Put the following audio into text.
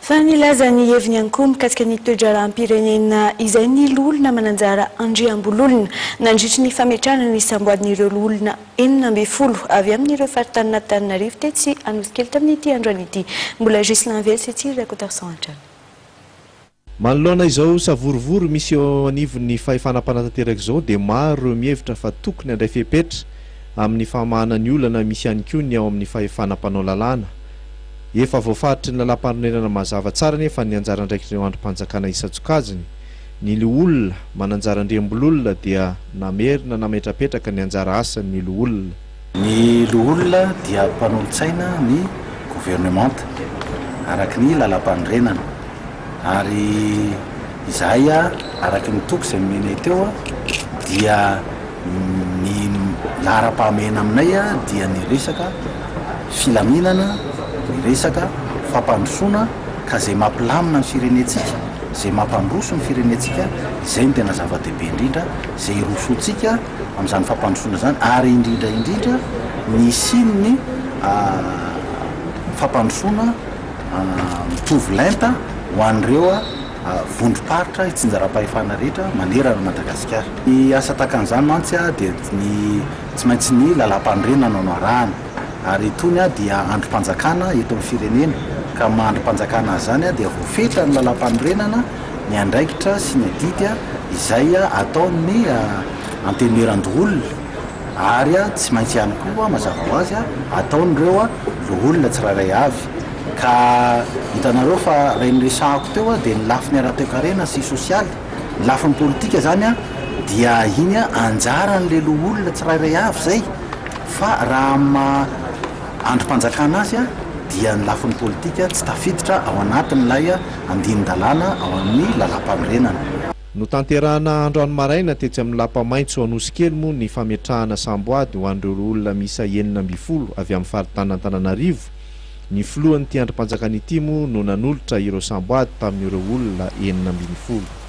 Fa nilaza ny heviny ankoho mikasika ny toe-draram-pirenena izay ny olona mananjara andriambololona nandritry ny fametrahana ny samboadin'ireo olona 12 avy amin'ireo faritany Antananarivo tetsy Anosikely tamin'ity andro an'ity. Mbola Gislain Velsy ety rekotarsan antrano. Manoloana izao savorovory misy eo anivon'ny fahefanam-panatanteraka izao dia maro mihevitra fa tokony handray fepetra amin'ny famahana ny olana misy ihany koa ny ao amin'ny fahefanam-panao lalàna. Efa voafaritry ny lalam-panomezana mazava tsara nefa ny anjara andraikireo androm-panjakana isan-tsokajiny. Ny olona mananjara andriambololona dia namerina nametrapetraka ny anjara asany ny olona. Ny olona dia mpanolo-tsaina ny gouvernemanta araky ny lalam-panorenana. Ary izahay araky ny toky izay menay teo dia ny lara-pahamehana aminay dia ny resaka filaminana, ny resaka fampandrosoana ka izay mampilamina ny firenetsika, izay mampandroso ny firenetsika, izay ny tena zava-dehibe indrindra, izay irosotsika amin'izany fampandrosoana zany ary indrindra ny sininy fampandrosoana mitovy lenta ho an'ireo vondrom-paritra itsinjaram-pahefana rehetra manerana Madagasikara. Ny asa takan'izany mantsy dia tsy maintsy ny lalam-panorenana no arahana ary itony dia androm-panjakana eto amin'ny firenena ka mahandrom-panjakana zany dia voafetra ny lalam-panorenana ny andraikitra sy ny adidy izay ataon'ny anteneran-dolona ary tsy maintsy ihany koa mazava ho azy ataon'ireo olona tsirairay avy. Ka hitanareo fa raha niresahako teo dia ny lafiny ara-toe-karena sy sosialy, ny lafiny politika zany dia iny anjaran'le olona tsirairay avy zay, fa raha androm-panjakana azy dia ny lafiny politika tsy tafiditra ao anatin'ilay andinin-dalàna ao amin'ny lalam-panorenana. No tanterahana androany maraina tetsy amin'ny Lapamaitso Anosikely moa ny fametrahana samboady ho an'ireo olona misa 12 avy amin'ny faritany Antananarivo. Ny filohan'ity androm-panjakana ity moa no nanolotra ireo samboady tamin'ireo olona 12.